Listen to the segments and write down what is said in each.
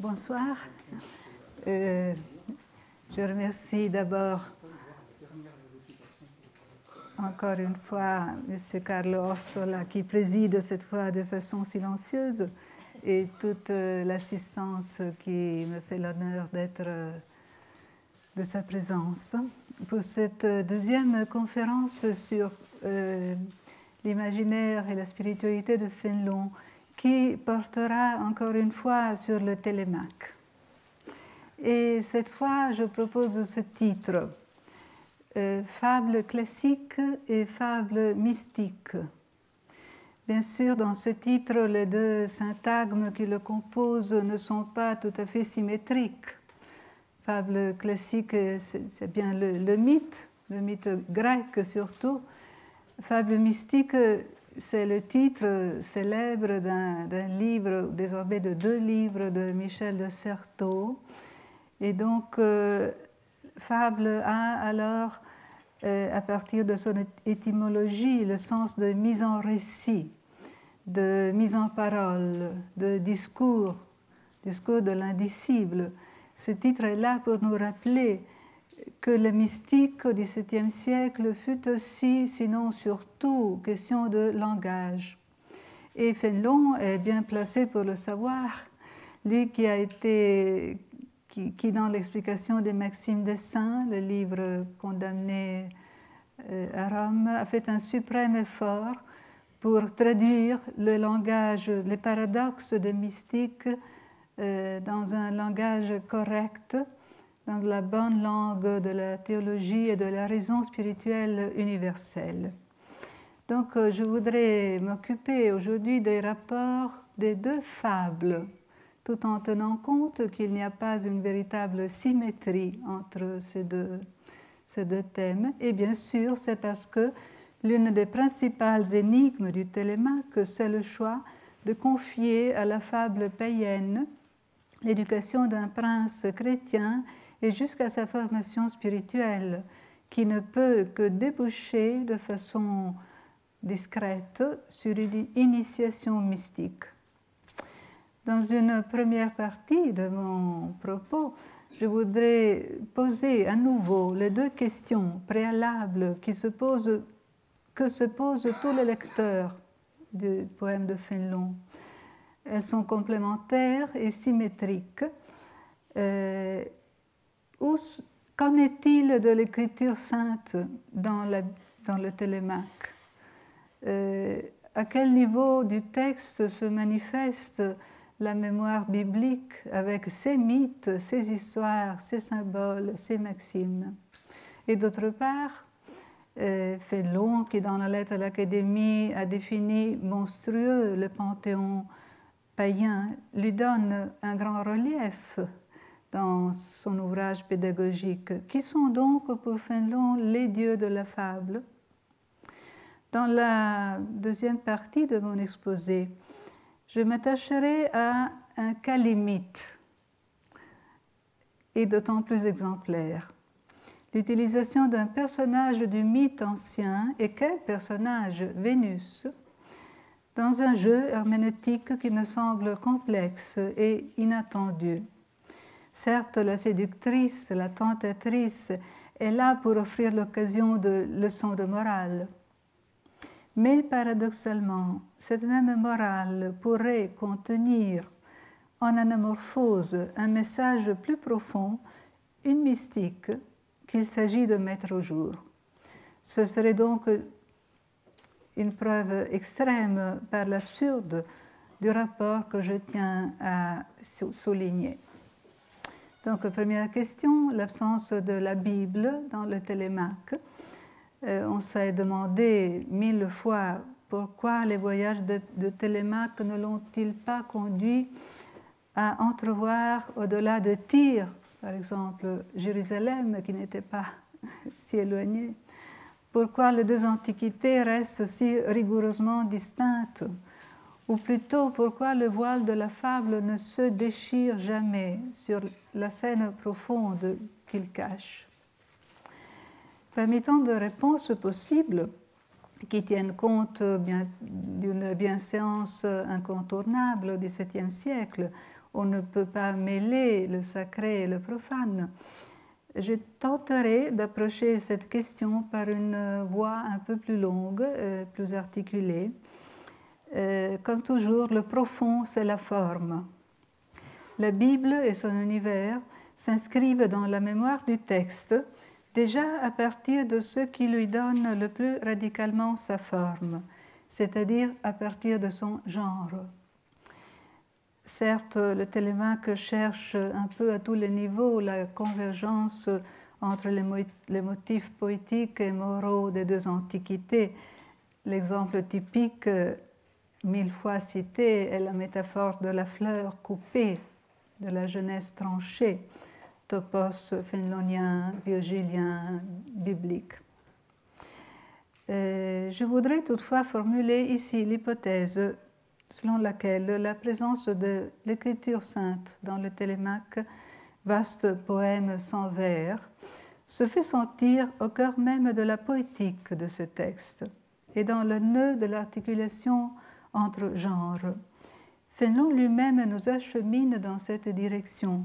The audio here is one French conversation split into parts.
Bonsoir. Je remercie d'abord encore une fois M. Carlo Orsola qui préside cette fois de façon silencieuse et toute l'assistance qui me fait l'honneur d'être de sa présence pour cette deuxième conférence sur l'imaginaire et la spiritualité de Fénelon qui portera encore une fois sur le télémaque. Et cette fois, je propose ce titre, Fable classique et fable mystique. Bien sûr, dans ce titre, les deux syntagmes qui le composent ne sont pas tout à fait symétriques. Fable classique, c'est bien le mythe grec surtout. Fable mystique, c'est le titre célèbre d'un livre, désormais de 2 livres de Michel de Certeau. Et donc, fable a alors, à partir de son étymologie, le sens de mise en récit, de mise en parole, de discours de l'indicible. Ce titre est là pour nous rappeler que le mystique au XVIIe siècle fut aussi, sinon surtout, question de langage. Et Fénelon est bien placé pour le savoir, lui qui a été, qui dans l'explication des Maximes des Saints, le livre condamné à Rome, a fait un suprême effort pour traduire le langage, les paradoxes des mystiques dans un langage correct, dans la bonne langue de la théologie et de la raison spirituelle universelle. Donc, je voudrais m'occuper aujourd'hui des rapports des 2 fables, tout en tenant compte qu'il n'y a pas une véritable symétrie entre ces deux thèmes. Et bien sûr, c'est parce que l'une des principales énigmes du télémaque, c'est le choix de confier à la fable païenne l'éducation d'un prince chrétien et jusqu'à sa formation spirituelle, qui ne peut que déboucher de façon discrète sur une initiation mystique. Dans une première partie de mon propos, je voudrais poser à nouveau les 2 questions préalables que se posent tous les lecteurs du poème de Fénelon. Elles sont complémentaires et symétriques. Qu'en est-il de l'écriture sainte dans le télémaque? À quel niveau du texte se manifeste la mémoire biblique avec ses mythes, ses histoires, ses symboles, ses maximes? Et d'autre part, Fénelon, qui dans la lettre à l'Académie a défini monstrueux le panthéon païen, lui donne un grand relief dans son ouvrage pédagogique. Qui sont donc pour Fénelon les dieux de la fable? Dans la deuxième partie de mon exposé, je m'attacherai à un cas limite et d'autant plus exemplaire. L'utilisation d'un personnage du mythe ancien, et quel personnage? Vénus, dans un jeu herméneutique qui me semble complexe et inattendu. Certes, la séductrice, la tentatrice est là pour offrir l'occasion de leçons de morale. Mais paradoxalement, cette même morale pourrait contenir en anamorphose un message plus profond, une mystique qu'il s'agit de mettre au jour. Ce serait donc une preuve extrême par l'absurde du rapport que je tiens à souligner. Donc, première question, l'absence de la Bible dans le télémaque. On s'est demandé 1000 fois pourquoi les voyages de Télémaque ne l'ont-ils pas conduit à entrevoir au-delà de Tyr, par exemple, Jérusalem, qui n'était pas si éloignée. Pourquoi les 2 antiquités restent si rigoureusement distinctes? Ou plutôt, pourquoi le voile de la fable ne se déchire jamais sur la scène profonde qu'il cache? Parmi tant de réponses possibles qui tiennent compte d'une bienséance incontournable au XVIIe siècle, on ne peut pas mêler le sacré et le profane, je tenterai d'approcher cette question par une voie un peu plus longue, plus articulée. Comme toujours, le profond, c'est la forme. La Bible et son univers s'inscrivent dans la mémoire du texte, déjà à partir de ce qui lui donne le plus radicalement sa forme, c'est-à-dire à partir de son genre. Certes, le Télémaque cherche un peu à tous les niveaux la convergence entre les motifs poétiques et moraux des deux antiquités. L'exemple typique, 1000 fois cité, est la métaphore de la fleur coupée, de la jeunesse tranchée, topos fénelonien, virgilien, biblique. Je voudrais toutefois formuler ici l'hypothèse selon laquelle la présence de l'écriture sainte dans le Télémaque, vaste poème sans vers, se fait sentir au cœur même de la poétique de ce texte et dans le nœud de l'articulation entre genres. Fénelon lui-même nous achemine dans cette direction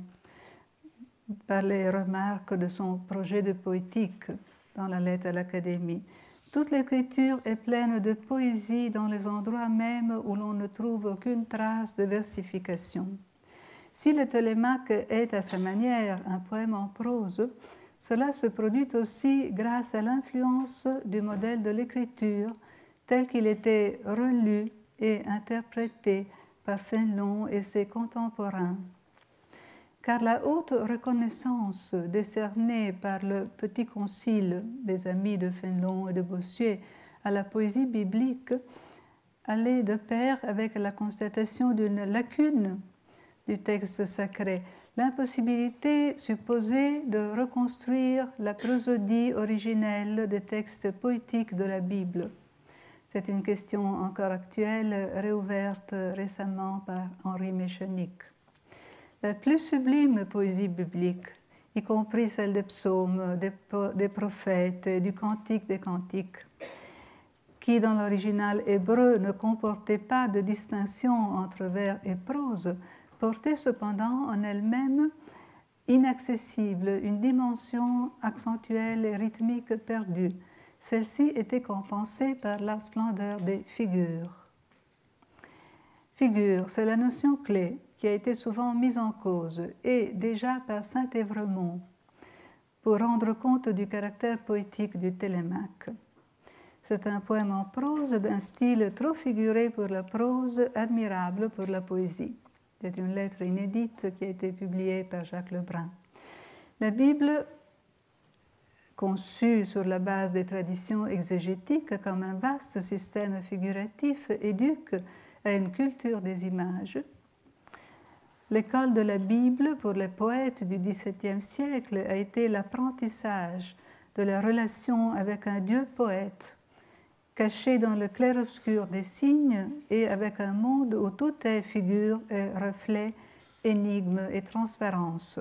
par les remarques de son projet de poétique dans la lettre à l'Académie. Toute l'écriture est pleine de poésie dans les endroits même où l'on ne trouve aucune trace de versification. Si le Télémaque est à sa manière un poème en prose, cela se produit aussi grâce à l'influence du modèle de l'écriture tel qu'il était relu et interprété par Fénelon et ses contemporains. Car la haute reconnaissance décernée par le Petit Concile des amis de Fénelon et de Bossuet à la poésie biblique allait de pair avec la constatation d'une lacune du texte sacré, l'impossibilité supposée de reconstruire la prosodie originelle des textes poétiques de la Bible. C'est une question encore actuelle, réouverte récemment par Henri Méchanic. La plus sublime poésie biblique, y compris celle des psaumes, des prophètes et du cantique des cantiques, qui dans l'original hébreu ne comportait pas de distinction entre vers et prose, portait cependant en elle-même inaccessible une dimension accentuelle et rythmique perdue. Celle-ci était compensée par la splendeur des figures. Figure, c'est la notion clé qui a été souvent mise en cause, et déjà par Saint-Évremont, pour rendre compte du caractère poétique du Télémaque. C'est un poème en prose d'un style trop figuré pour la prose, admirable pour la poésie. C'est une lettre inédite qui a été publiée par Jacques Lebrun. La Bible, conçue sur la base des traditions exégétiques comme un vaste système figuratif, éduque à une culture des images. L'école de la Bible pour les poètes du XVIIe siècle a été l'apprentissage de la relation avec un Dieu poète, caché dans le clair-obscur des signes et avec un monde où tout est figure et reflet, énigme et transparence.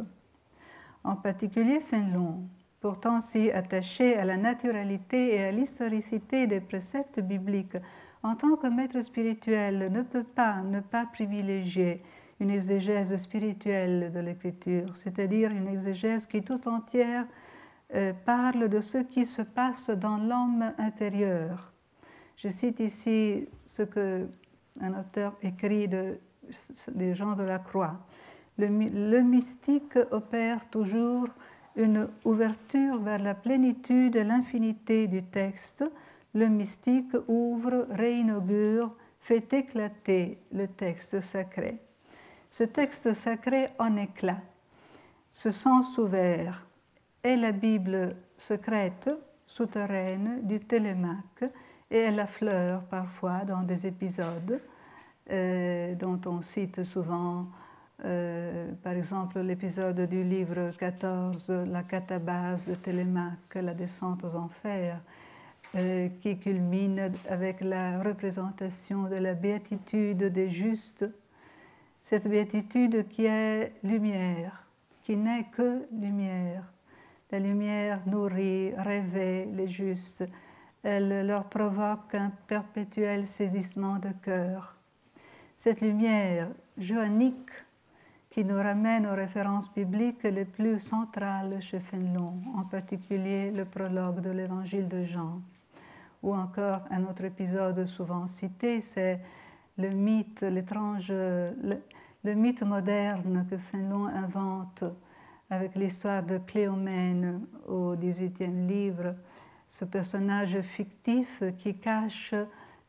En particulier Fénelon, pourtant si attaché à la naturalité et à l'historicité des préceptes bibliques, en tant que maître spirituel, ne peut pas ne pas privilégier une exégèse spirituelle de l'écriture, c'est-à-dire une exégèse qui tout entière parle de ce qui se passe dans l'homme intérieur. Je cite ici ce qu'un auteur écrit des Jean de la Croix. Le mystique opère toujours une ouverture vers la plénitude et l'infinité du texte. Le mystique ouvre, réinaugure, fait éclater le texte sacré. Ce texte sacré en éclat, ce sens ouvert, est la Bible secrète, souterraine du Télémaque, et est la fleur parfois dans des épisodes dont on cite souvent, par exemple l'épisode du livre 14, la catabase de Télémaque, la descente aux enfers, qui culmine avec la représentation de la béatitude des justes, cette béatitude qui est lumière, qui n'est que lumière. La lumière nourrit, réveille les justes. Elle leur provoque un perpétuel saisissement de cœur. Cette lumière joannique qui nous ramène aux références bibliques les plus centrales chez Fénelon, en particulier le prologue de l'Évangile de Jean. Ou encore un autre épisode souvent cité, c'est le mythe, le mythe moderne que Fénelon invente avec l'histoire de Cléomène au XVIIIe livre, ce personnage fictif qui cache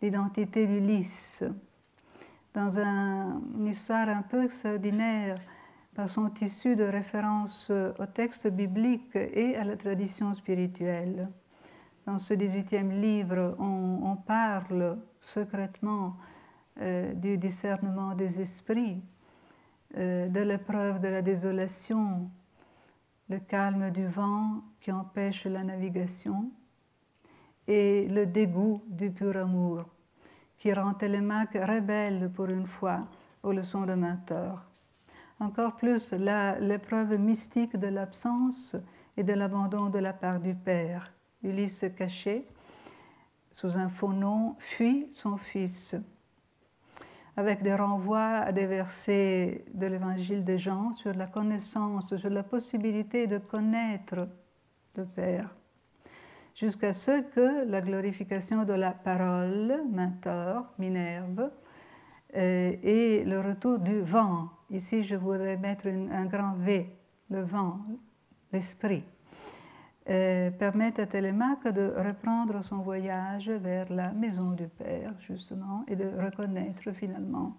l'identité d'Ulysse. Dans une histoire un peu extraordinaire, par son tissu de références au texte biblique et à la tradition spirituelle. Dans ce 18e livre, on parle secrètement du discernement des esprits, de l'épreuve de la désolation, le calme du vent qui empêche la navigation et le dégoût du pur amour, qui rend Télémaque rebelle pour une fois aux leçons de Mentor. Encore plus, l'épreuve mystique de l'absence et de l'abandon de la part du Père. Ulysse caché, sous un faux nom, fuit son fils, avec des renvois à des versets de l'Évangile de Jean sur la connaissance, sur la possibilité de connaître le Père, jusqu'à ce que la glorification de la parole, Mentor, Minerve, et le retour du vent. Ici, je voudrais mettre un grand V, le vent, l'esprit, permettent à Télémaque de reprendre son voyage vers la maison du Père, justement, et de reconnaître finalement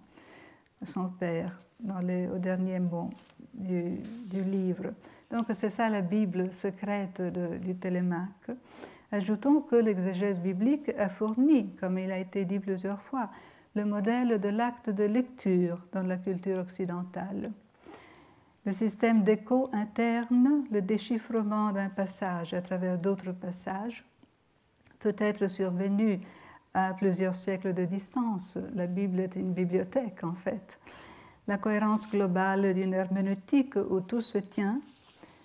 son Père au dernier mot du livre. Donc c'est ça la Bible secrète du Télémaque. Ajoutons que l'exégèse biblique a fourni, comme il a été dit plusieurs fois, le modèle de l'acte de lecture dans la culture occidentale. Le système d'écho interne, le déchiffrement d'un passage à travers d'autres passages, peut être survenu à plusieurs siècles de distance. La Bible est une bibliothèque, en fait. La cohérence globale d'une herméneutique où tout se tient,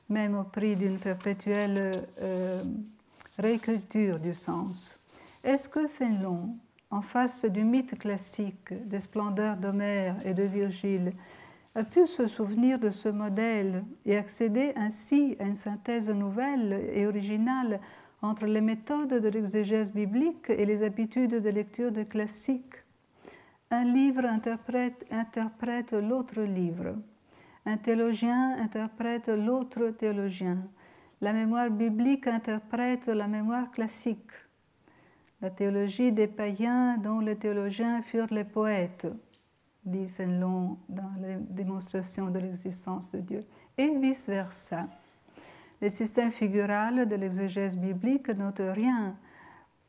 même au prix d'une perpétuelle réécriture du sens. Est-ce que Fénelon, en face du mythe classique des splendeurs d'Homère et de Virgile, a pu se souvenir de ce modèle et accéder ainsi à une synthèse nouvelle et originale entre les méthodes de l'exégèse biblique et les habitudes de lecture de classiques? Un livre interprète l'autre livre. Un théologien interprète l'autre théologien. La mémoire biblique interprète la mémoire classique. La théologie des païens dont les théologiens furent les poètes, dit Fénelon dans les démonstrations de l'existence de Dieu, et vice-versa. Le système figural de l'exégèse biblique note rien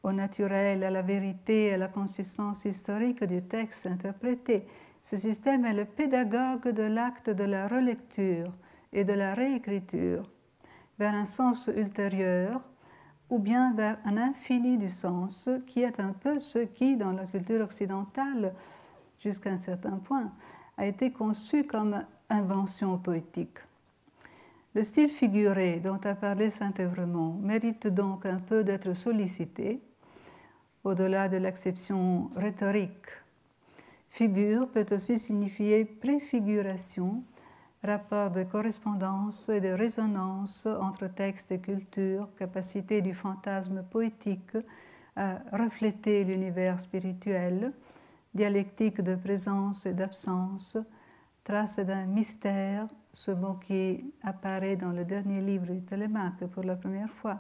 au naturel, à la vérité, à la consistance historique du texte interprété. Ce système est le pédagogue de l'acte de la relecture et de la réécriture vers un sens ultérieur ou bien vers un infini du sens qui est un peu ce qui, dans la culture occidentale, jusqu'à un certain point, a été conçu comme invention poétique. Le style figuré dont a parlé Saint-Évremont mérite donc un peu d'être sollicité, au-delà de l'acception rhétorique. Figure peut aussi signifier préfiguration, rapport de correspondance et de résonance entre texte et culture, capacité du fantasme poétique à refléter l'univers spirituel, dialectique de présence et d'absence, trace d'un mystère, ce mot qui apparaît dans le dernier livre du Télémaque pour la première fois,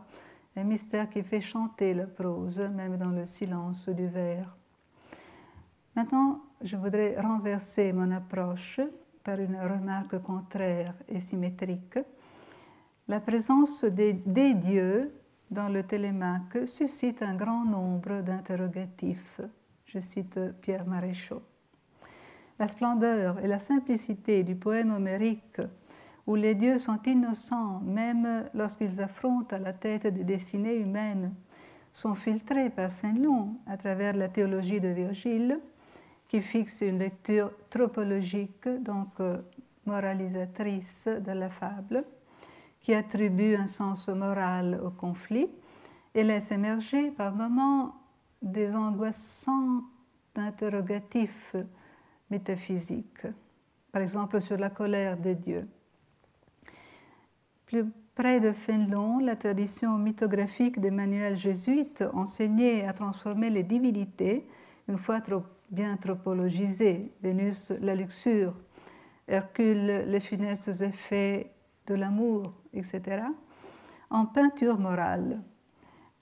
un mystère qui fait chanter la prose, même dans le silence du vers. Maintenant, je voudrais renverser mon approche par une remarque contraire et symétrique. La présence des dieux dans le Télémaque suscite un grand nombre d'interrogatifs. Je cite Pierre Maréchaux. La splendeur et la simplicité du poème homérique, où les dieux sont innocents même lorsqu'ils affrontent à la tête des destinées humaines, sont filtrés par Fénelon à travers la théologie de Virgile, qui fixe une lecture tropologique, donc moralisatrice de la fable, qui attribue un sens moral au conflit et laisse émerger par moments des angoissants interrogatifs métaphysiques. par exemple sur la colère des dieux. Plus près de Fénelon, la tradition mythographique des manuels jésuites enseignait à transformer les divinités, une fois bien tropologisées, Vénus la luxure, Hercule les funestes effets de l'amour, etc., en peinture morale,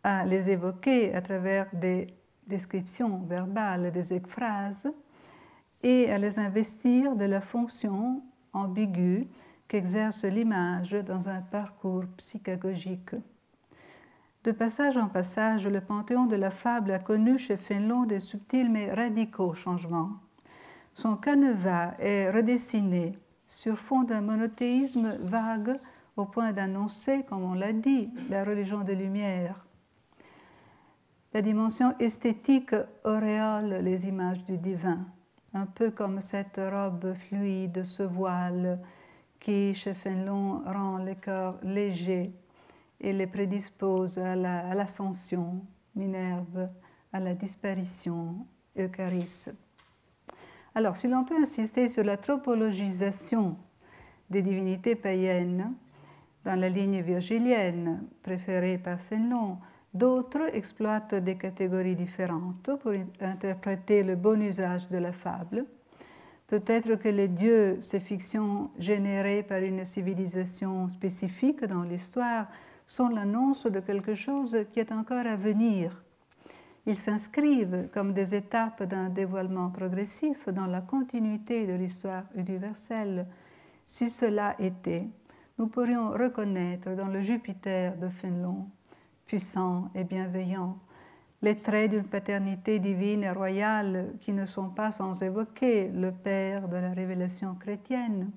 à les évoquer à travers des descriptions verbales, des ekphrases, et à les investir de la fonction ambiguë qu'exerce l'image dans un parcours psychagogique. De passage en passage, le panthéon de la fable a connu chez Fénelon des subtils mais radicaux changements. Son canevas est redessiné sur fond d'un monothéisme vague au point d'annoncer, comme on l'a dit, la religion des Lumières. La dimension esthétique auréole les images du divin, un peu comme cette robe fluide, ce voile qui, chez Fénelon, rend les corps légers et les prédispose à l'ascension, Minerve, à la disparition, Eucharis. Alors, si l'on peut insister sur la tropologisation des divinités païennes dans la ligne virgilienne préférée par Fénelon, d'autres exploitent des catégories différentes pour interpréter le bon usage de la fable. Peut-être que les dieux, ces fictions générées par une civilisation spécifique dans l'histoire, sont l'annonce de quelque chose qui est encore à venir. Ils s'inscrivent comme des étapes d'un dévoilement progressif dans la continuité de l'histoire universelle. Si cela était, nous pourrions reconnaître dans le Jupiter de Fénelon, puissant et bienveillant, les traits d'une paternité divine et royale qui ne sont pas sans évoquer le Père de la révélation chrétienne.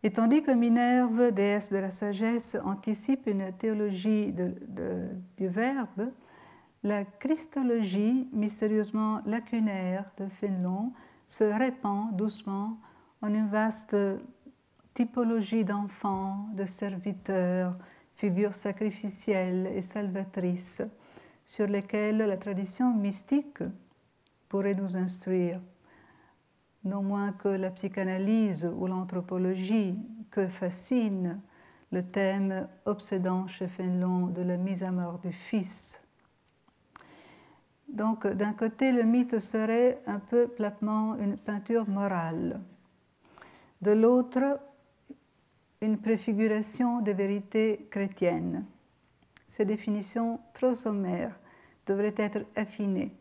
Et tandis que Minerve, déesse de la sagesse, anticipe une théologie du Verbe, la christologie mystérieusement lacunaire de Fénelon se répand doucement en une vaste typologie d'enfants, de serviteurs, figures sacrificielles et salvatrices, sur lesquelles la tradition mystique pourrait nous instruire, non moins que la psychanalyse ou l'anthropologie, que fascine le thème obsédant chez Fénelon de la mise à mort du Fils. Donc, d'un côté, le mythe serait un peu platement une peinture morale. De l'autre, une préfiguration des vérités chrétiennes. Ces définitions trop sommaires devraient être affinées.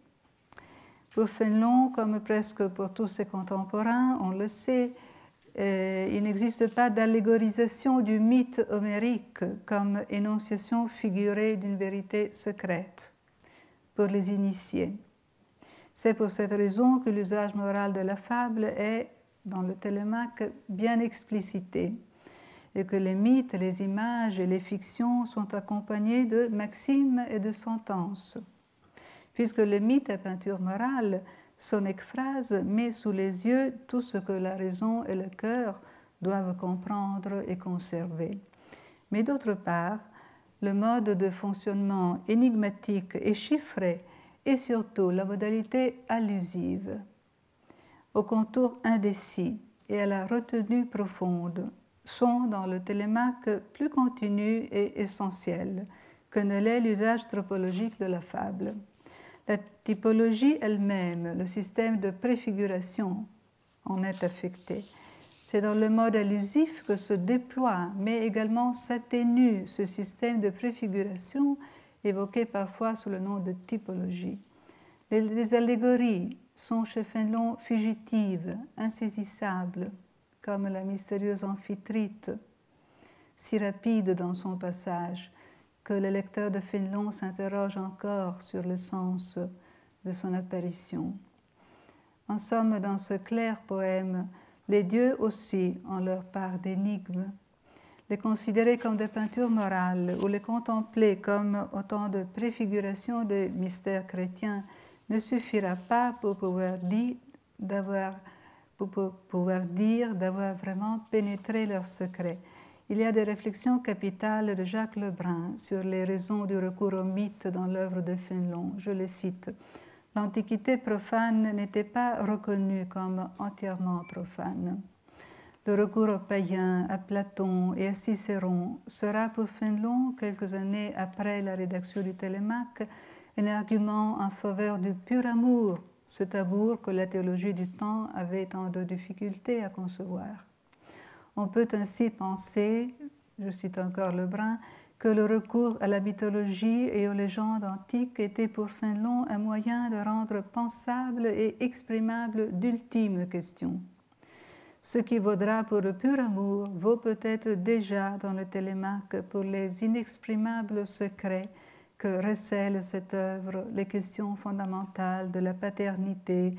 Pour Fénelon, comme presque pour tous ses contemporains, on le sait, il n'existe pas d'allégorisation du mythe homérique comme énonciation figurée d'une vérité secrète pour les initiés. C'est pour cette raison que l'usage moral de la fable est, dans le Télémaque, bien explicité, et que les mythes, les images et les fictions sont accompagnés de maximes et de sentences. Puisque le mythe à peinture morale, son ekphrase met sous les yeux tout ce que la raison et le cœur doivent comprendre et conserver. Mais d'autre part, le mode de fonctionnement énigmatique et chiffré et surtout la modalité allusive, au contour indécis et à la retenue profonde, sont dans le Télémaque plus continus et essentiels que ne l'est l'usage tropologique de la fable. La typologie elle-même, le système de préfiguration, en est affecté. C'est dans le mode allusif que se déploie, mais également s'atténue ce système de préfiguration évoqué parfois sous le nom de typologie. Les allégories sont chez Fénelon fugitives, insaisissables, comme la mystérieuse Amphitrite, si rapide dans son passage que le lecteur de Fénelon s'interroge encore sur le sens de son apparition. En somme, dans ce clair poème, les dieux aussi ont leur part d'énigmes. Les considérer comme des peintures morales ou les contempler comme autant de préfigurations des mystères chrétiens ne suffira pas pour pouvoir dire d'avoir vraiment pénétré leurs secrets. Il y a des réflexions capitales de Jacques Lebrun sur les raisons du recours au mythe dans l'œuvre de Fénelon. Je les cite. l'Antiquité profane n'était pas reconnue comme entièrement profane. Le recours aux païens, à Platon et à Cicéron sera pour Fénelon, quelques années après la rédaction du Télémaque, un argument en faveur du pur amour, cet amour que la théologie du temps avait tant de difficultés à concevoir. On peut ainsi penser, je cite encore Lebrun, que le recours à la mythologie et aux légendes antiques était pour Fénelon un moyen de rendre pensables et exprimables d'ultimes questions. Ce qui vaudra pour le pur amour vaut peut-être déjà dans le Télémaque pour les inexprimables secrets que recèle cette œuvre, les questions fondamentales de la paternité,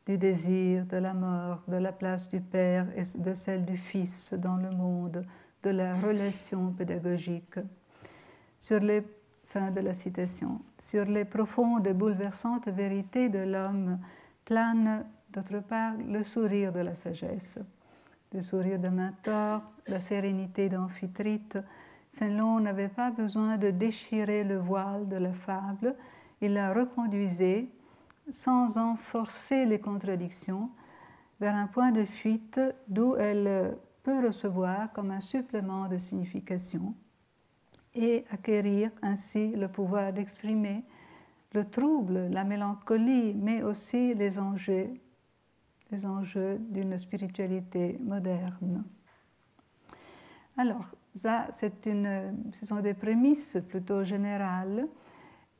du désir, de la mort, de la place du Père et de celle du Fils dans le monde, de la relation pédagogique. Fin de la citation. Sur les profondes et bouleversantes vérités de l'homme plane d'autre part le sourire de la sagesse, le sourire de Mentor, la sérénité d'Amphitrite. Fénelon n'avait pas besoin de déchirer le voile de la fable, il la reconduisait, sans en forcer les contradictions, vers un point de fuite d'où elle peut recevoir comme un supplément de signification et acquérir ainsi le pouvoir d'exprimer le trouble, la mélancolie, mais aussi les enjeux d'une spiritualité moderne. Alors, ça, ce sont des prémices plutôt générales.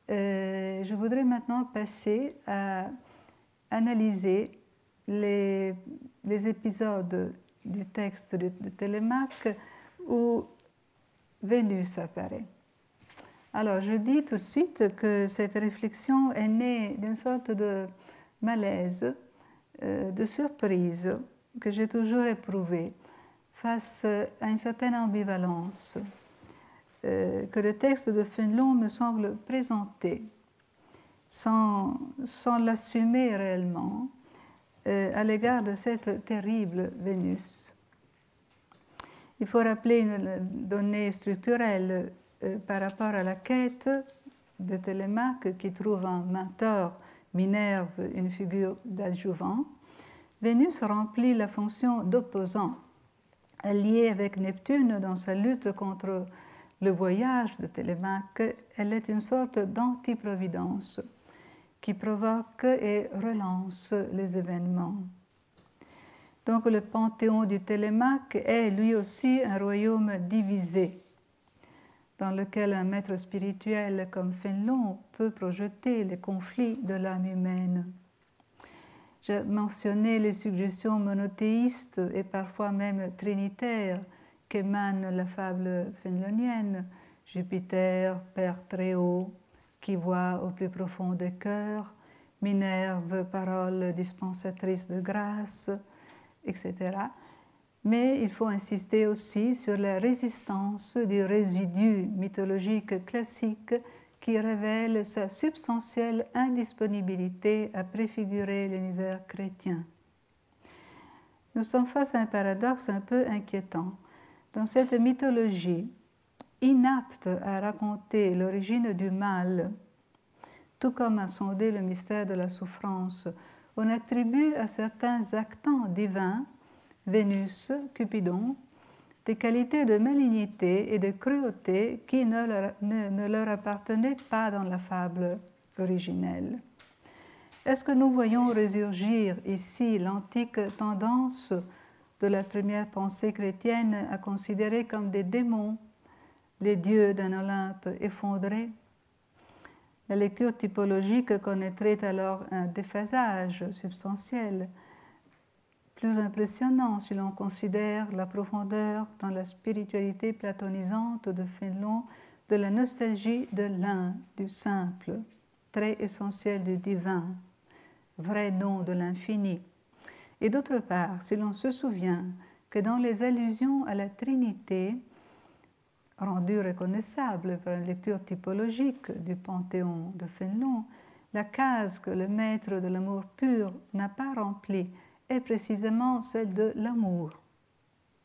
Je voudrais maintenant passer à analyser les épisodes du texte de Télémaque où Vénus apparaît. Alors, je dis tout de suite que cette réflexion est née d'une sorte de malaise, de surprise que j'ai toujours éprouvée face à une certaine ambivalence que le texte de Fénelon me semble présenter sans l'assumer réellement à l'égard de cette terrible Vénus. Il faut rappeler une donnée structurelle par rapport à la quête de Télémaque qui trouve en Mentor Minerve une figure d'adjuvant. Vénus remplit la fonction d'opposant, alliée avec Neptune dans sa lutte contre le voyage de Télémaque. Elle est une sorte d'antiprovidence qui provoque et relance les événements. Donc le panthéon du Télémaque est lui aussi un royaume divisé, dans lequel un maître spirituel comme Fénelon peut projeter les conflits de l'âme humaine. J'ai mentionné les suggestions monothéistes et parfois même trinitaires qu'émane la fable fénelonienne, Jupiter, Père très haut, qui voit au plus profond des cœurs, Minerve, parole dispensatrice de grâce, etc. Mais il faut insister aussi sur la résistance du résidu mythologique classique qui révèle sa substantielle indisponibilité à préfigurer l'univers chrétien. Nous sommes face à un paradoxe un peu inquiétant. Dans cette mythologie, inapte à raconter l'origine du mal, tout comme à sonder le mystère de la souffrance, on attribue à certains actants divins, Vénus, Cupidon, des qualités de malignité et de cruauté qui ne leur appartenaient pas dans la fable originelle. Est-ce que nous voyons résurgir ici l'antique tendance de la première pensée chrétienne à considérer comme des démons les dieux d'un Olympe effondré? La lecture typologique connaîtrait alors un déphasage substantiel, plus impressionnant si l'on considère la profondeur dans la spiritualité platonisante de Fénelon de la nostalgie de l'un, du simple, trait essentiel du divin, vrai nom de l'infini. Et d'autre part, si l'on se souvient que dans les allusions à la Trinité, rendues reconnaissables par une lecture typologique du Panthéon de Fénelon, la case que le maître de l'amour pur n'a pas remplie est précisément celle de l'amour,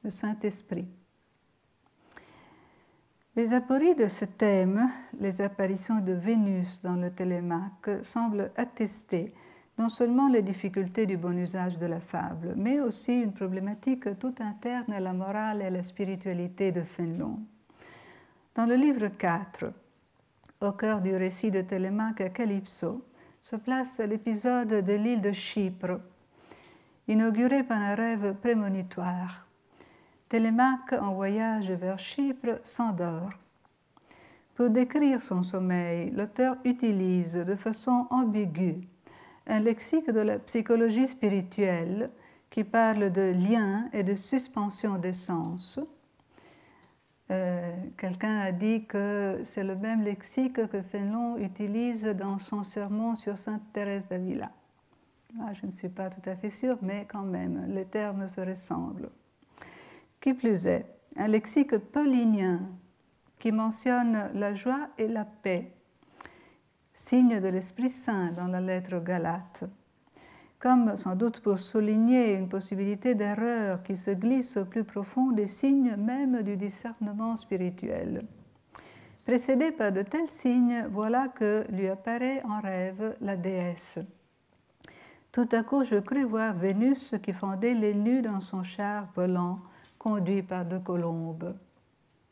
le Saint-Esprit. Les apories de ce thème, les apparitions de Vénus dans le Télémaque, semblent attester non seulement les difficultés du bon usage de la fable, mais aussi une problématique toute interne à la morale et à la spiritualité de Fénelon. Dans le livre 4, au cœur du récit de Télémaque à Calypso, se place l'épisode de l'île de Chypre, inauguré par un rêve prémonitoire. Télémaque, en voyage vers Chypre, s'endort. Pour décrire son sommeil, l'auteur utilise de façon ambiguë un lexique de la psychologie spirituelle qui parle de lien et de suspension des sens. Quelqu'un a dit que c'est le même lexique que Fénelon utilise dans son sermon sur Sainte Thérèse d'Avila. Je ne suis pas tout à fait sûre, mais quand même, les termes se ressemblent. Qui plus est, un lexique paulinien qui mentionne la joie et la paix, signe de l'Esprit Saint dans la lettre aux Galates, comme sans doute pour souligner une possibilité d'erreur qui se glisse au plus profond des signes même du discernement spirituel. Précédé par de tels signes, voilà que lui apparaît en rêve la déesse. Tout à coup, je crus voir Vénus qui fendait les nues dans son char volant, conduit par 2 colombes.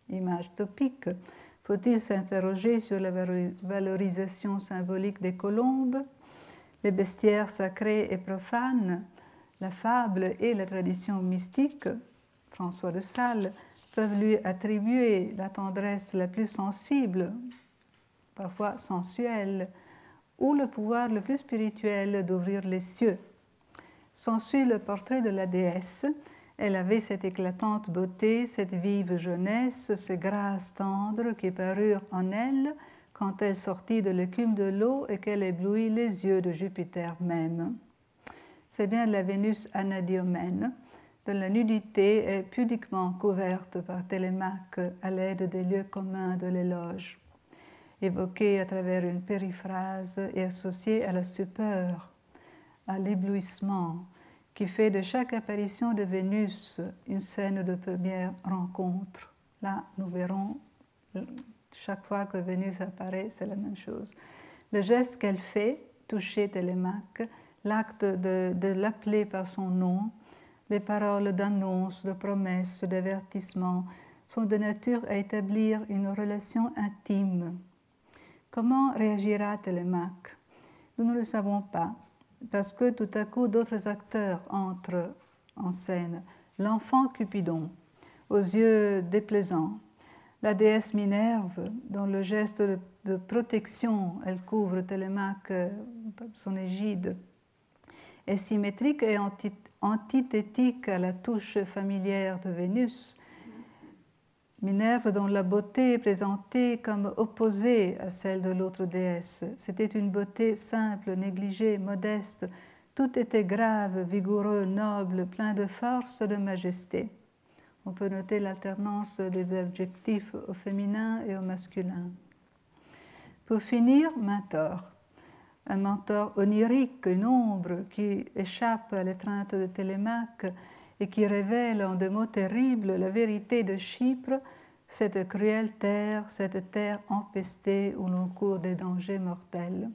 Image topique. Faut-il s'interroger sur la valorisation symbolique des colombes, les bestiaires sacrés et profanes, la fable et la tradition mystique? François de Sales peuvent lui attribuer la tendresse la plus sensible, parfois sensuelle, ou le pouvoir le plus spirituel d'ouvrir les cieux. S'ensuit le portrait de la déesse. Elle avait cette éclatante beauté, cette vive jeunesse, ces grâces tendres qui parurent en elle quand elle sortit de l'écume de l'eau et qu'elle éblouit les yeux de Jupiter même. C'est bien la Vénus anadiomène, dont la nudité est pudiquement couverte par Télémaque à l'aide des lieux communs de l'éloge, évoquée à travers une périphrase et associée à la stupeur, à l'éblouissement, qui fait de chaque apparition de Vénus une scène de première rencontre. Là, nous verrons, chaque fois que Vénus apparaît, c'est la même chose. Le geste qu'elle fait, toucher Télémaque, l'acte de l'appeler par son nom, les paroles d'annonce, de promesse, d'avertissement, sont de nature à établir une relation intime. Comment réagira Télémaque? Nous ne le savons pas, parce que tout à coup d'autres acteurs entrent en scène. L'enfant Cupidon, aux yeux déplaisants, la déesse Minerve, dont le geste de protection, elle couvre Télémaque, son égide, est symétrique et antithétique à la touche familière de Vénus. Minerve, dont la beauté est présentée comme opposée à celle de l'autre déesse. C'était une beauté simple, négligée, modeste. Tout était grave, vigoureux, noble, plein de force, de majesté. On peut noter l'alternance des adjectifs au féminin et au masculin. Pour finir, Mentor. Un mentor onirique, une ombre qui échappe à l'étreinte de Télémaque et qui révèle en des mots terribles la vérité de Chypre, cette cruelle terre, cette terre empestée où l'on court des dangers mortels.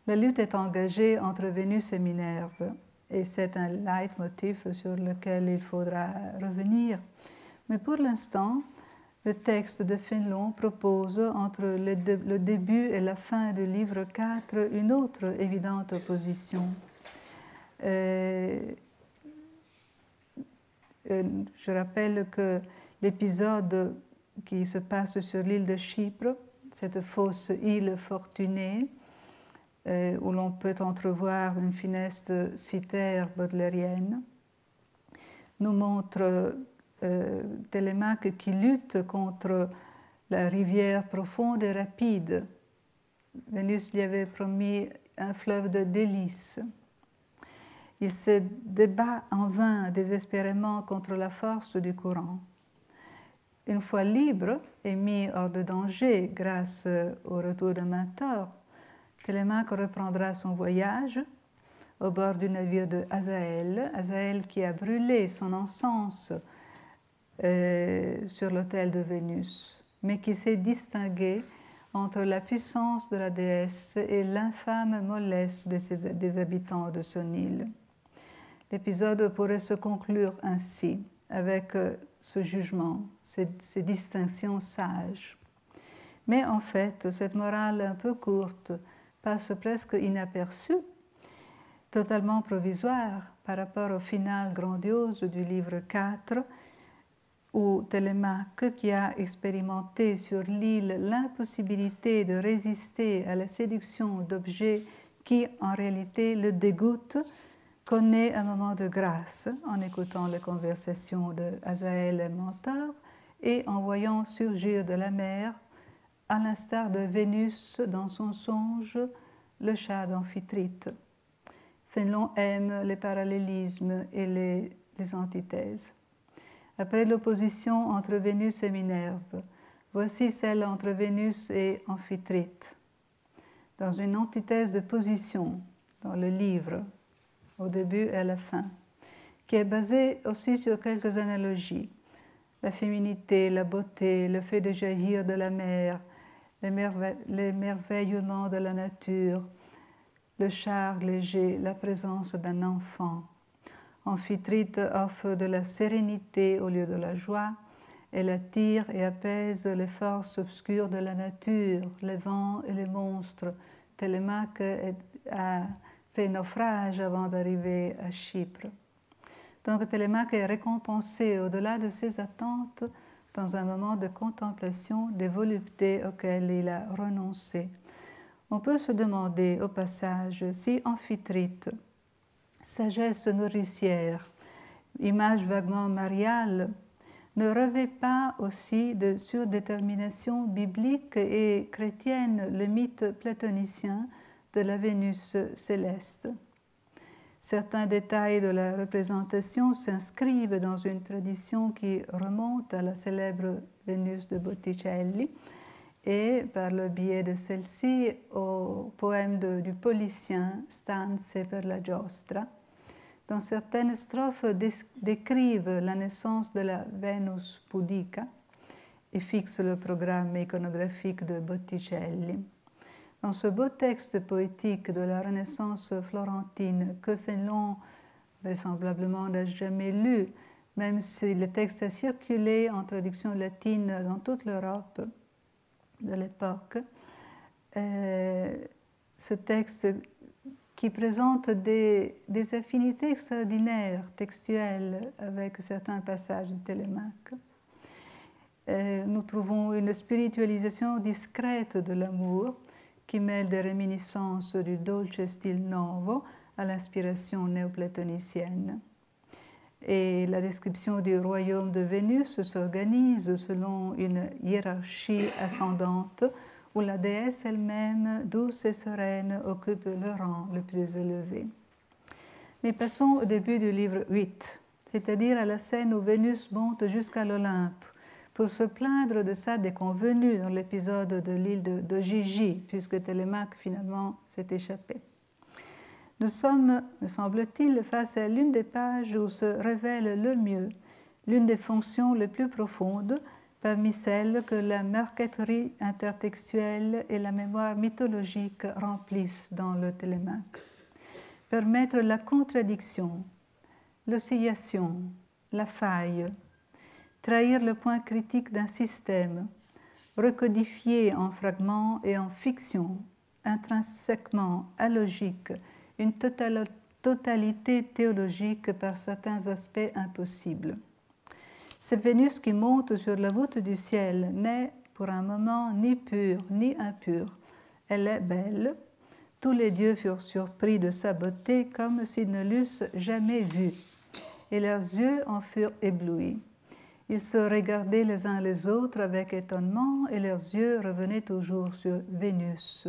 La lutte est engagée entre Vénus et Minerve, et c'est un leitmotiv sur lequel il faudra revenir. Mais pour l'instant, le texte de Fénelon propose, entre le début et la fin du livre 4, une autre évidente opposition. Je rappelle que l'épisode qui se passe sur l'île de Chypre, cette fausse île fortunée, où l'on peut entrevoir une funeste cithère baudelairienne, nous montre Télémaque qui lutte contre la rivière profonde et rapide. Vénus lui avait promis un fleuve de délices. Il se débat en vain, désespérément, contre la force du courant. Une fois libre et mis hors de danger grâce au retour de Mentor, Télémaque reprendra son voyage au bord du navire de Azaël qui a brûlé son encens sur l'autel de Vénus. mais qui sait distinguer entre la puissance de la déesse et l'infâme mollesse des habitants de son île. L'épisode pourrait se conclure ainsi, avec ce jugement, ces distinctions sages. Mais en fait, cette morale un peu courte passe presque inaperçue, totalement provisoire par rapport au final grandiose du livre 4, où Télémaque, qui a expérimenté sur l'île l'impossibilité de résister à la séduction d'objets qui, en réalité, le dégoûtent, connaît un moment de grâce en écoutant les conversations de Azaël et Mentor et en voyant surgir de la mer, à l'instar de Vénus dans son songe, le chat d'Amphitrite. Fénelon aime les parallélismes et les antithèses. Après l'opposition entre Vénus et Minerve, voici celle entre Vénus et Amphitrite. Dans une antithèse de position, dans le livre, au début et à la fin, qui est basée aussi sur quelques analogies. La féminité, la beauté, le fait de jaillir de la mer, l'émerveillement de la nature, le char léger, la présence d'un enfant. Amphitrite offre de la sérénité au lieu de la joie. Elle attire et apaise les forces obscures de la nature, les vents et les monstres. Télémaque a fait naufrage avant d'arriver à Chypre. Donc Télémaque est récompensé au-delà de ses attentes dans un moment de contemplation des voluptés auxquelles il a renoncé. On peut se demander au passage si Amphitrite, sagesse nourricière, image vaguement mariale, ne revêt pas aussi de surdétermination biblique et chrétienne le mythe platonicien de la Vénus céleste. Certains détails de la représentation s'inscrivent dans une tradition qui remonte à la célèbre Vénus de Botticelli et, par le biais de celle-ci, au poème du Policien Stanze per la giostra, dont certaines strophes décrivent la naissance de la Vénus pudica et fixent le programme iconographique de Botticelli. Dans ce beau texte poétique de la Renaissance florentine que Fénelon vraisemblablement n'a jamais lu, même si le texte a circulé en traduction latine dans toute l'Europe de l'époque, ce texte qui présente des affinités extraordinaires textuelles avec certains passages de Télémaque. Nous trouvons une spiritualisation discrète de l'amour qui mêle des réminiscences du dolce stile novo à l'inspiration néoplatonicienne. Et la description du royaume de Vénus s'organise selon une hiérarchie ascendante où la déesse elle-même, douce et sereine, occupe le rang le plus élevé. Mais passons au début du livre 8, c'est-à-dire à la scène où Vénus monte jusqu'à l'Olympe pour se plaindre de sa déconvenue dans l'épisode de l'île de Gigi, puisque Télémaque finalement s'est échappé. Nous sommes, me semble-t-il, face à l'une des pages où se révèle le mieux l'une des fonctions les plus profondes parmi celles que la marqueterie intertextuelle et la mémoire mythologique remplissent dans le Télémaque. Permettre la contradiction, l'oscillation, la faille, trahir le point critique d'un système, recodifier en fragments et en fiction, intrinsèquement allogique, une totalité théologique par certains aspects impossibles. Cette Vénus qui monte sur la voûte du ciel n'est pour un moment ni pure ni impure. Elle est belle. Tous les dieux furent surpris de sa beauté comme s'ils ne l'eussent jamais vue, et leurs yeux en furent éblouis. Ils se regardaient les uns les autres avec étonnement et leurs yeux revenaient toujours sur Vénus.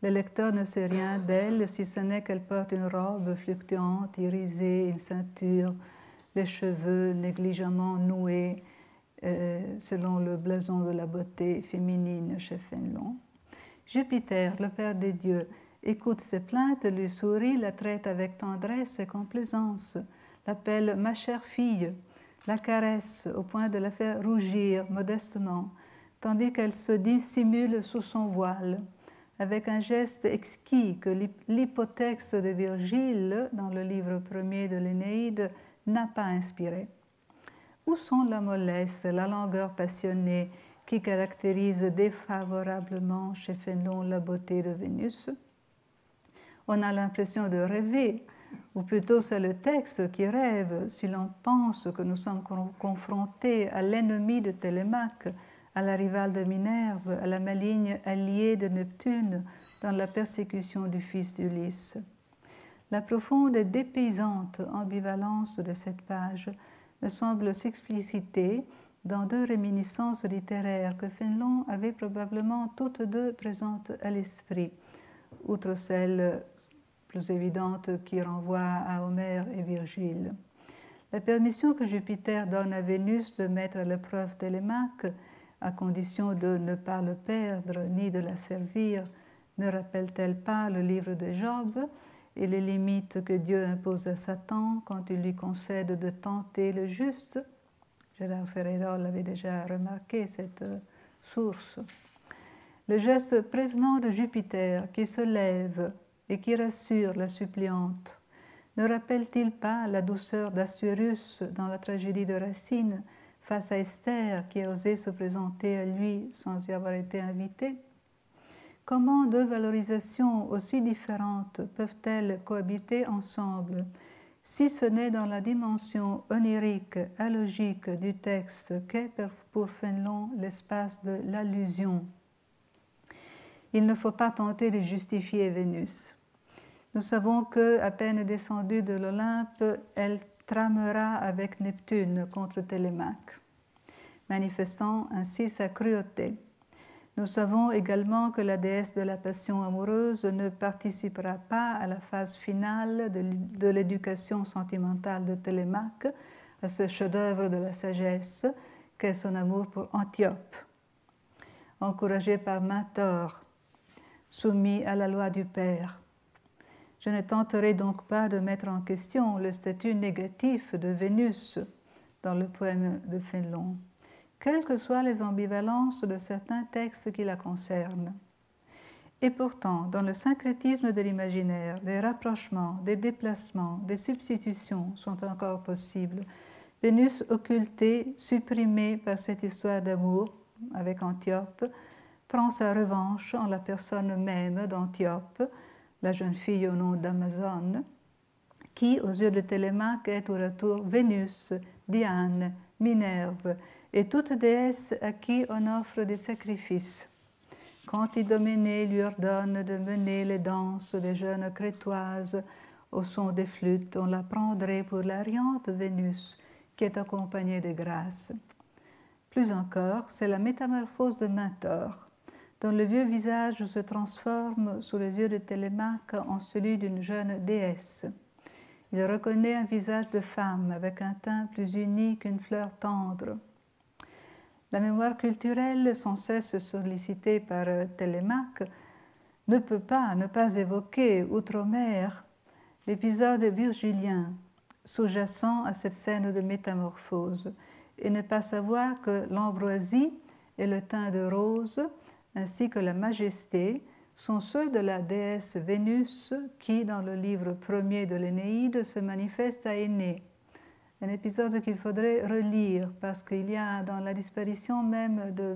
Le lecteur ne sait rien d'elle si ce n'est qu'elle porte une robe fluctuante, irisée, une ceinture, les cheveux négligemment noués selon le blason de la beauté féminine chez Fénelon. Jupiter, le père des dieux, écoute ses plaintes, lui sourit, la traite avec tendresse et complaisance, l'appelle « ma chère fille », la caresse au point de la faire rougir modestement, tandis qu'elle se dissimule sous son voile, avec un geste exquis que l'hypotexte de Virgile, dans le livre premier de l'Énéide, n'a pas inspiré. Où sont la mollesse et la langueur passionnée qui caractérisent défavorablement chez Fénelon la beauté de Vénus? On a l'impression de rêver, ou plutôt c'est le texte qui rêve si l'on pense que nous sommes confrontés à l'ennemi de Télémaque, à la rivale de Minerve, à la maligne alliée de Neptune dans la persécution du fils d'Ulysse. La profonde et dépaysante ambivalence de cette page me semble s'expliciter dans deux réminiscences littéraires que Fénelon avait probablement toutes deux présentes à l'esprit, outre celle plus évidente qui renvoie à Homère et Virgile. La permission que Jupiter donne à Vénus de mettre à l'épreuve Télémaque, à condition de ne pas le perdre ni de la servir, ne rappelle-t-elle pas le livre de Job et les limites que Dieu impose à Satan quand il lui concède de tenter le juste? Gérard Ferrero l'avait déjà remarqué, cette source. Le geste prévenant de Jupiter qui se lève et qui rassure la suppliante, ne rappelle-t-il pas la douceur d'Assuérus dans la tragédie de Racine face à Esther qui a osé se présenter à lui sans y avoir été invitée? Comment deux valorisations aussi différentes peuvent-elles cohabiter ensemble, si ce n'est dans la dimension onirique, allogique du texte qu'est pour Fénelon l'espace de l'allusion? Il ne faut pas tenter de justifier Vénus. Nous savons qu'à peine descendue de l'Olympe, elle tramera avec Neptune contre Télémaque, manifestant ainsi sa cruauté. Nous savons également que la déesse de la passion amoureuse ne participera pas à la phase finale de l'éducation sentimentale de Télémaque, à ce chef-d'œuvre de la sagesse qu'est son amour pour Antiope. Encouragé par Mentor, soumis à la loi du père. Je ne tenterai donc pas de mettre en question le statut négatif de Vénus dans le poème de Fénelon, quelles que soient les ambivalences de certains textes qui la concernent. Et pourtant, dans le syncrétisme de l'imaginaire, des rapprochements, des déplacements, des substitutions sont encore possibles. Vénus occultée, supprimée par cette histoire d'amour avec Antiope, prend sa revanche en la personne même d'Antiope, la jeune fille au nom d'Amazone, qui, aux yeux de Télémaque, est tour à tour Vénus, Diane, Minerve, et toute déesse à qui on offre des sacrifices. Quand Idoménée lui ordonne de mener les danses des jeunes crétoises au son des flûtes, on la prendrait pour la riante Vénus, qui est accompagnée de Grâce. Plus encore, c'est la métamorphose de Mentor, dont le vieux visage se transforme sous les yeux de Télémaque en celui d'une jeune déesse. Il reconnaît un visage de femme avec un teint plus uni qu'une fleur tendre. La mémoire culturelle, sans cesse sollicitée par Télémaque, ne peut pas ne pas évoquer, outre Homère, l'épisode virgilien sous-jacent à cette scène de métamorphose, et ne pas savoir que l'ambroisie et le teint de rose, ainsi que la majesté, sont ceux de la déesse Vénus qui, dans le livre premier de l'Énéide, se manifeste à Énée. Un épisode qu'il faudrait relire parce qu'il y a dans la disparition même de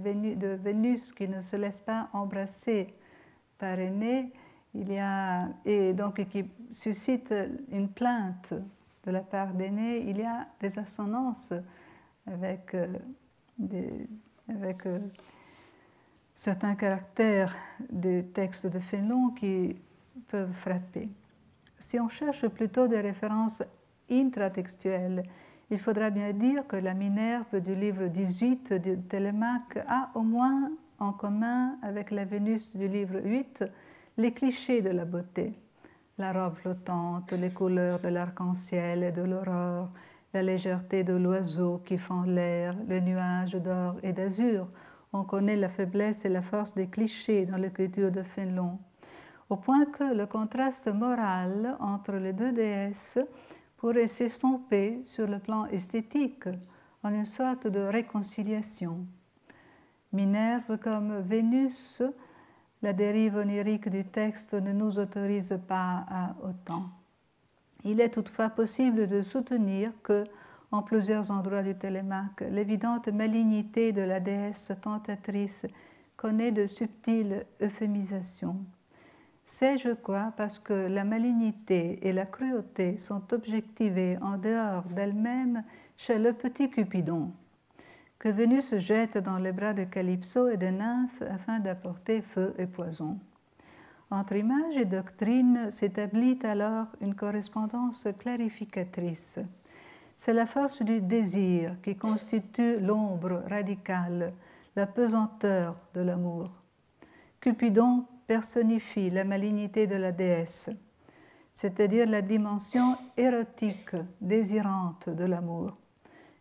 Vénus qui ne se laisse pas embrasser par Énée, et donc qui suscite une plainte de la part d'Énée, il y a des assonances avec certains caractères des textes de Fénelon qui peuvent frapper. Si on cherche plutôt des références intratextuelles, il faudra bien dire que la Minerve du livre 18 de Télémaque a au moins en commun avec la Vénus du livre 8 les clichés de la beauté. La robe flottante, les couleurs de l'arc-en-ciel et de l'aurore, la légèreté de l'oiseau qui fend l'air, le nuage d'or et d'azur. On connaît la faiblesse et la force des clichés dans l'écriture de Fénelon, au point que le contraste moral entre les deux déesses pourrait s'estomper sur le plan esthétique en une sorte de réconciliation. Minerve comme Vénus, la dérive onirique du texte ne nous autorise pas à autant. Il est toutefois possible de soutenir que, en plusieurs endroits du Télémaque, l'évidente malignité de la déesse tentatrice connaît de subtiles euphémisations. C'est, je crois, parce que la malignité et la cruauté sont objectivées en dehors d'elles-mêmes chez le petit Cupidon, que Vénus se jette dans les bras de Calypso et des nymphes afin d'apporter feu et poison. Entre image et doctrine s'établit alors une correspondance clarificatrice. C'est la force du désir qui constitue l'ombre radicale, la pesanteur de l'amour. Cupidon personnifie la malignité de la déesse, c'est-à-dire la dimension érotique, désirante de l'amour,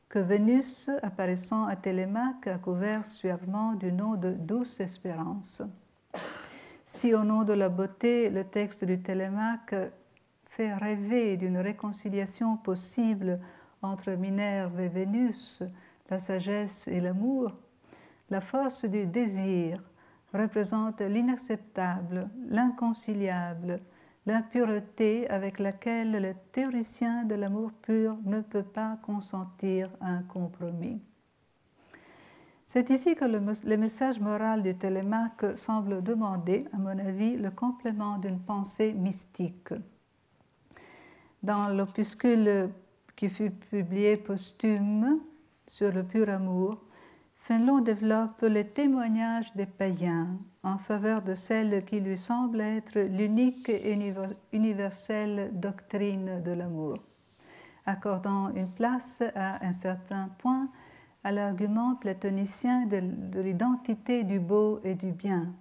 que Vénus, apparaissant à Télémaque, a couvert suavement du nom de douce espérance. Si au nom de la beauté, le texte du Télémaque fait rêver d'une réconciliation possible entre Minerve et Vénus, la sagesse et l'amour, la force du désir représente l'inacceptable, l'inconciliable, l'impureté avec laquelle le théoricien de l'amour pur ne peut pas consentir à un compromis. C'est ici que le message moral du Télémaque semble demander, à mon avis, le complément d'une pensée mystique. Dans l'opuscule qui fut publié posthume sur le pur amour, Fénelon développe les témoignages des païens en faveur de celle qui lui semble être l'unique et universelle doctrine de l'amour, accordant une place à un certain point à l'argument platonicien de l'identité du beau et du bien,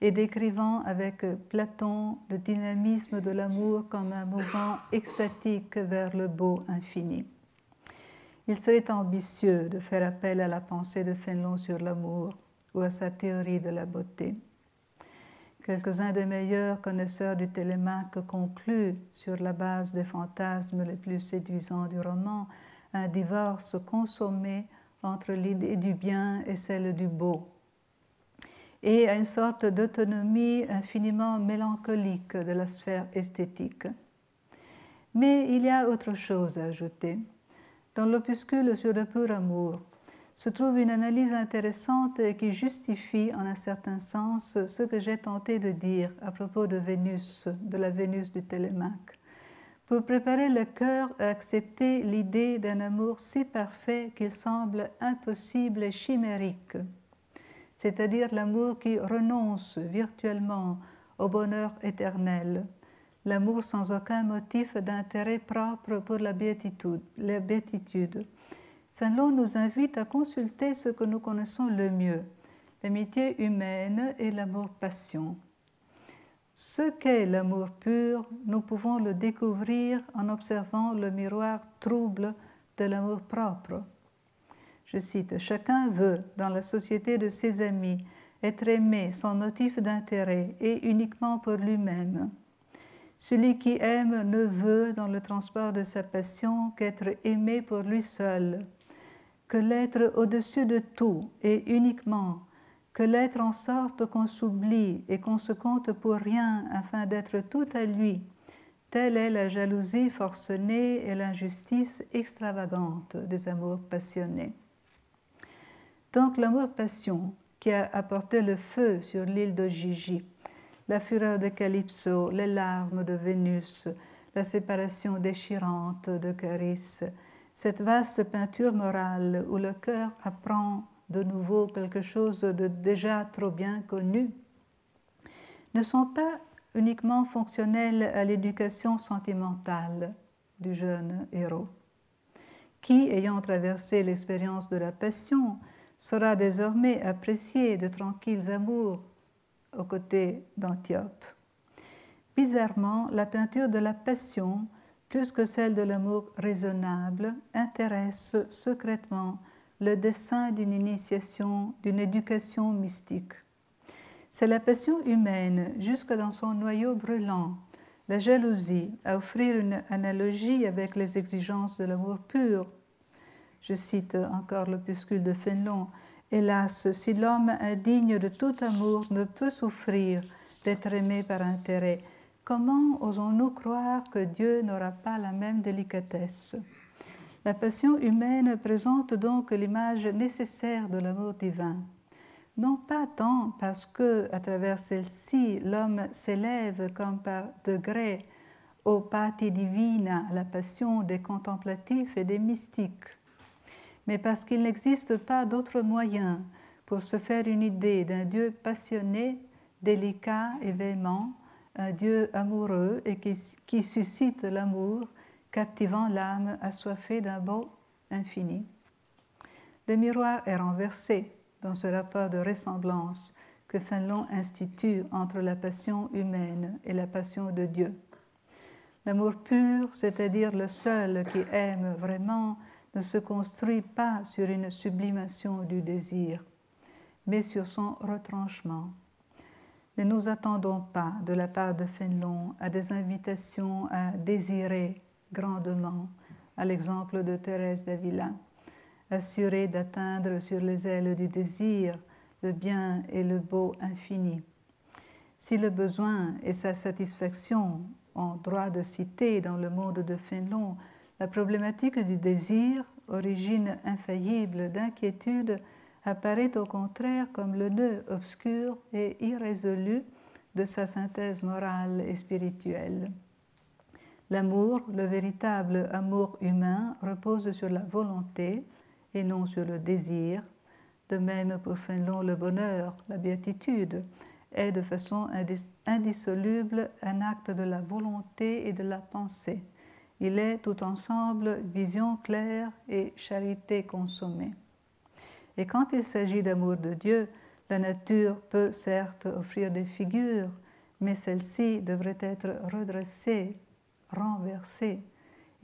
et décrivant avec Platon le dynamisme de l'amour comme un mouvement extatique vers le beau infini. Il serait ambitieux de faire appel à la pensée de Fénelon sur l'amour ou à sa théorie de la beauté. Quelques-uns des meilleurs connaisseurs du Télémaque concluent, sur la base des fantasmes les plus séduisants du roman, un divorce consommé entre l'idée du bien et celle du beau, et à une sorte d'autonomie infiniment mélancolique de la sphère esthétique. Mais il y a autre chose à ajouter. Dans l'opuscule sur le pur amour se trouve une analyse intéressante et qui justifie en un certain sens ce que j'ai tenté de dire à propos de Vénus, de la Vénus du Télémaque, pour préparer le cœur à accepter l'idée d'un amour si parfait qu'il semble impossible et chimérique, c'est-à-dire l'amour qui renonce virtuellement au bonheur éternel, l'amour sans aucun motif d'intérêt propre pour la béatitude. Fénelon nous invite à consulter ce que nous connaissons le mieux, l'amitié humaine et l'amour-passion. Ce qu'est l'amour pur, nous pouvons le découvrir en observant le miroir trouble de l'amour propre. Je cite, « Chacun veut, dans la société de ses amis, être aimé sans motif d'intérêt et uniquement pour lui-même. Celui qui aime ne veut, dans le transport de sa passion, qu'être aimé pour lui seul, que l'être au-dessus de tout et uniquement, que l'être en sorte qu'on s'oublie et qu'on se compte pour rien afin d'être tout à lui. Telle est la jalousie forcenée et l'injustice extravagante des amours passionnés. » Donc l'amour-passion qui a apporté le feu sur l'île d'Ogygie, la fureur de Calypso, les larmes de Vénus, la séparation déchirante de Charisse, cette vaste peinture morale où le cœur apprend de nouveau quelque chose de déjà trop bien connu, ne sont pas uniquement fonctionnels à l'éducation sentimentale du jeune héros, qui, ayant traversé l'expérience de la passion, saura désormais apprécier de tranquilles amours aux côtés d'Antiope. Bizarrement, la peinture de la passion, plus que celle de l'amour raisonnable, intéresse secrètement le dessein d'une initiation, d'une éducation mystique. C'est la passion humaine, jusque dans son noyau brûlant, la jalousie, à offrir une analogie avec les exigences de l'amour pur, Je cite encore l'opuscule de Fénelon. « Hélas, si l'homme indigne de tout amour ne peut souffrir d'être aimé par intérêt, comment osons-nous croire que Dieu n'aura pas la même délicatesse ?» La passion humaine présente donc l'image nécessaire de l'amour divin. Non pas tant parce que, à travers celle-ci, l'homme s'élève comme par degrés au pati divina, la passion des contemplatifs et des mystiques, mais parce qu'il n'existe pas d'autre moyen pour se faire une idée d'un Dieu passionné, délicat et véhément, un Dieu amoureux et qui suscite l'amour, captivant l'âme assoiffée d'un beau infini. Le miroir est renversé dans ce rapport de ressemblance que Fénelon institue entre la passion humaine et la passion de Dieu. L'amour pur, c'est-à-dire le seul qui aime vraiment, ne se construit pas sur une sublimation du désir, mais sur son retranchement. Ne nous attendons pas, de la part de Fénelon, à des invitations à désirer grandement, à l'exemple de Thérèse d'Avila, assurée d'atteindre sur les ailes du désir le bien et le beau infini. Si le besoin et sa satisfaction ont droit de citer dans le monde de Fénelon, la problématique du désir, origine infaillible d'inquiétude, apparaît au contraire comme le nœud obscur et irrésolu de sa synthèse morale et spirituelle. L'amour, le véritable amour humain, repose sur la volonté et non sur le désir. De même pour Fénelon, le bonheur, la béatitude, est de façon indissoluble un acte de la volonté et de la pensée. Il est tout ensemble vision claire et charité consommée. Et quand il s'agit d'amour de Dieu, la nature peut certes offrir des figures, mais celles-ci devraient être redressées, renversées.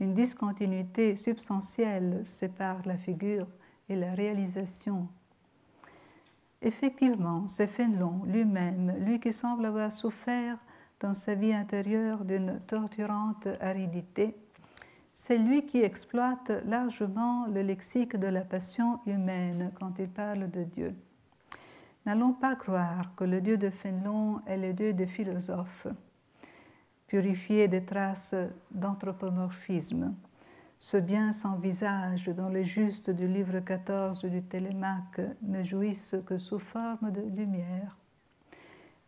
Une discontinuité substantielle sépare la figure et la réalisation. Effectivement, c'est Fénelon lui-même, lui qui semble avoir souffert dans sa vie intérieure d'une torturante aridité, c'est lui qui exploite largement le lexique de la passion humaine quand il parle de Dieu. N'allons pas croire que le Dieu de Fénelon est le Dieu des philosophes, purifié des traces d'anthropomorphisme, ce bien sans visage dont les justes du livre 14 du Télémaque ne jouissent que sous forme de lumière.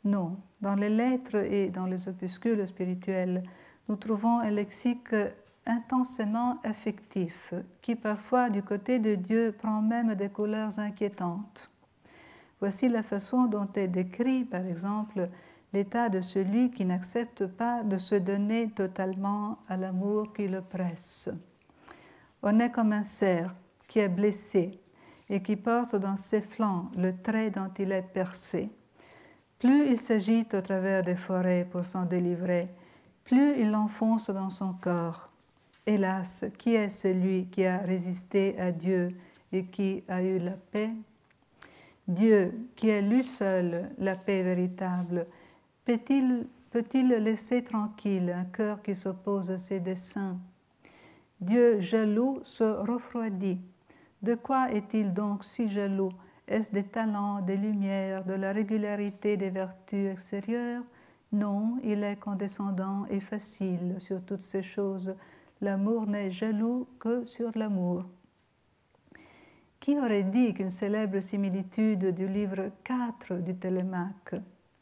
Non, dans les lettres et dans les opuscules spirituels, nous trouvons un lexique intensément affectif, qui parfois du côté de Dieu prend même des couleurs inquiétantes. Voici la façon dont est décrit, par exemple, l'état de celui qui n'accepte pas de se donner totalement à l'amour qui le presse. On est comme un cerf qui est blessé et qui porte dans ses flancs le trait dont il est percé. Plus il s'agite au travers des forêts pour s'en délivrer, plus il l'enfonce dans son corps. Hélas, qui est celui qui a résisté à Dieu et qui a eu la paix? Dieu, qui est lui seul la paix véritable, peut-il laisser tranquille un cœur qui s'oppose à ses desseins? Dieu jaloux se refroidit. De quoi est-il donc si jaloux? Est-ce des talents, des lumières, de la régularité des vertus extérieures? Non, il est condescendant et facile sur toutes ces choses. L'amour n'est jaloux que sur l'amour. Qui aurait dit qu'une célèbre similitude du livre 4 du Télémaque,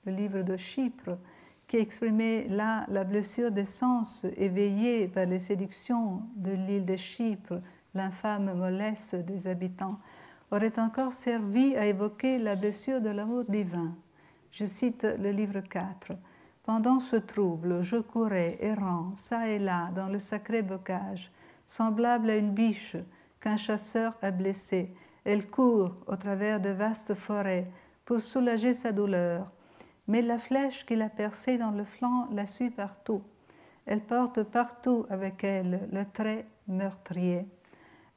le livre de Chypre, qui exprimait là la blessure des sens éveillée par les séductions de l'île de Chypre, l'infâme mollesse des habitants, aurait encore servi à évoquer la blessure de l'amour divin. Je cite le livre 4. « Pendant ce trouble, je courais, errant, çà et là, dans le sacré bocage, semblable à une biche qu'un chasseur a blessée. Elle court au travers de vastes forêts pour soulager sa douleur. Mais la flèche qui l'a percée dans le flanc la suit partout. Elle porte partout avec elle le trait meurtrier.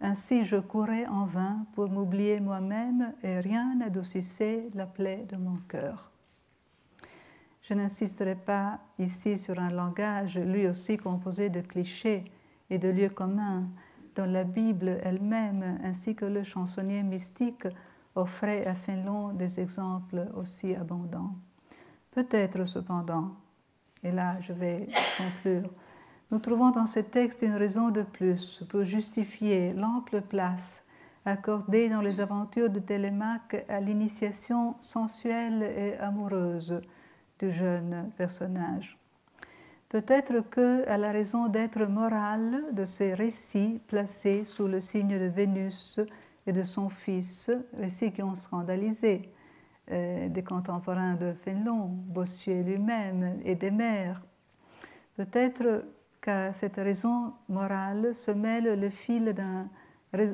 Ainsi je courais en vain pour m'oublier moi-même et rien n'adoucissait la plaie de mon cœur. » Je n'insisterai pas ici sur un langage lui aussi composé de clichés et de lieux communs, dont la Bible elle-même ainsi que le chansonnier mystique offraient à Fénelon des exemples aussi abondants. Peut-être cependant, et là je vais conclure, nous trouvons dans ce texte une raison de plus pour justifier l'ample place accordée dans les aventures de Télémaque à l'initiation sensuelle et amoureuse du jeune personnage. Peut-être qu'à la raison d'être morale de ces récits placés sous le signe de Vénus et de son fils, récits qui ont scandalisé des contemporains de Fénelon, Bossuet lui-même et des mères. Peut-être qu'à cette raison morale se mêle le fil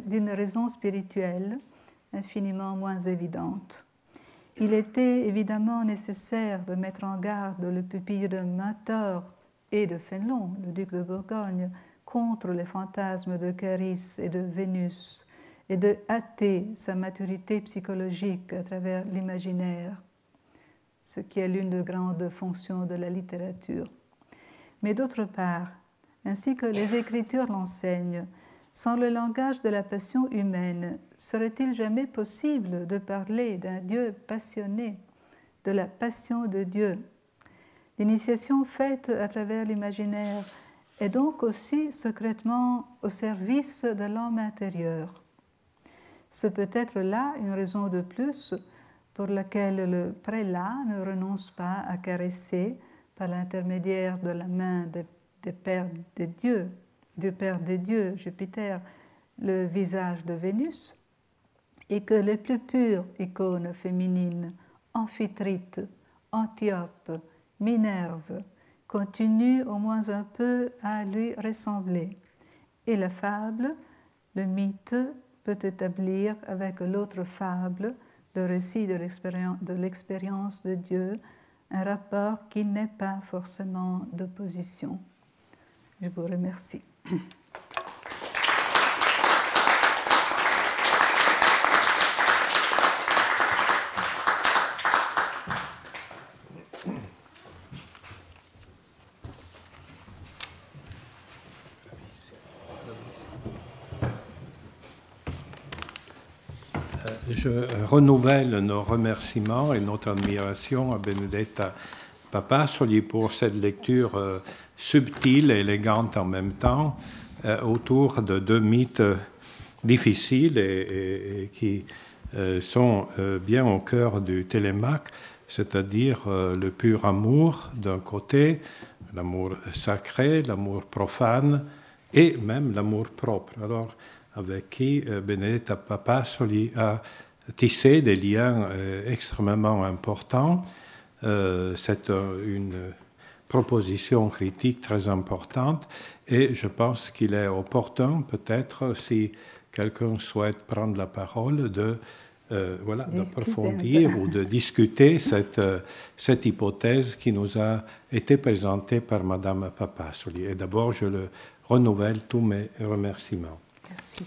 d'une raison spirituelle infiniment moins évidente. Il était évidemment nécessaire de mettre en garde le pupille de Mentor et de Fénelon, le duc de Bourgogne, contre les fantasmes de Caris et de Vénus, et de hâter sa maturité psychologique à travers l'imaginaire, ce qui est l'une des grandes fonctions de la littérature. Mais d'autre part, ainsi que les Écritures l'enseignent, sans le langage de la passion humaine, serait-il jamais possible de parler d'un Dieu passionné, de la passion de Dieu? L'initiation faite à travers l'imaginaire est donc aussi secrètement au service de l'homme intérieur. C'est peut-être là une raison de plus pour laquelle le prélat ne renonce pas à caresser, par l'intermédiaire de la main du Père des dieux, Jupiter, le visage de Vénus, et que les plus pures icônes féminines, Amphitrite, Antiope, Minerve, continuent au moins un peu à lui ressembler. Et la fable, le mythe, peut établir avec l'autre fable, le récit de l'expérience de Dieu, un rapport qui n'est pas forcément d'opposition. Je vous remercie. Je renouvelle nos remerciements et notre admiration à Benedetta Papassoli pour cette lecture subtile et élégante en même temps autour de deux mythes difficiles et qui sont bien au cœur du Télémaque, c'est-à-dire le pur amour d'un côté, l'amour sacré, l'amour profane et même l'amour propre. Alors, avec qui Benedetta Papassoli a tissé des liens extrêmement importants. C'est une proposition critique très importante et je pense qu'il est opportun, peut-être, si quelqu'un souhaite prendre la parole, d'approfondir ou de discuter cette hypothèse qui nous a été présentée par Madame Papassoli. Et d'abord, je le renouvelle tous mes remerciements. Merci.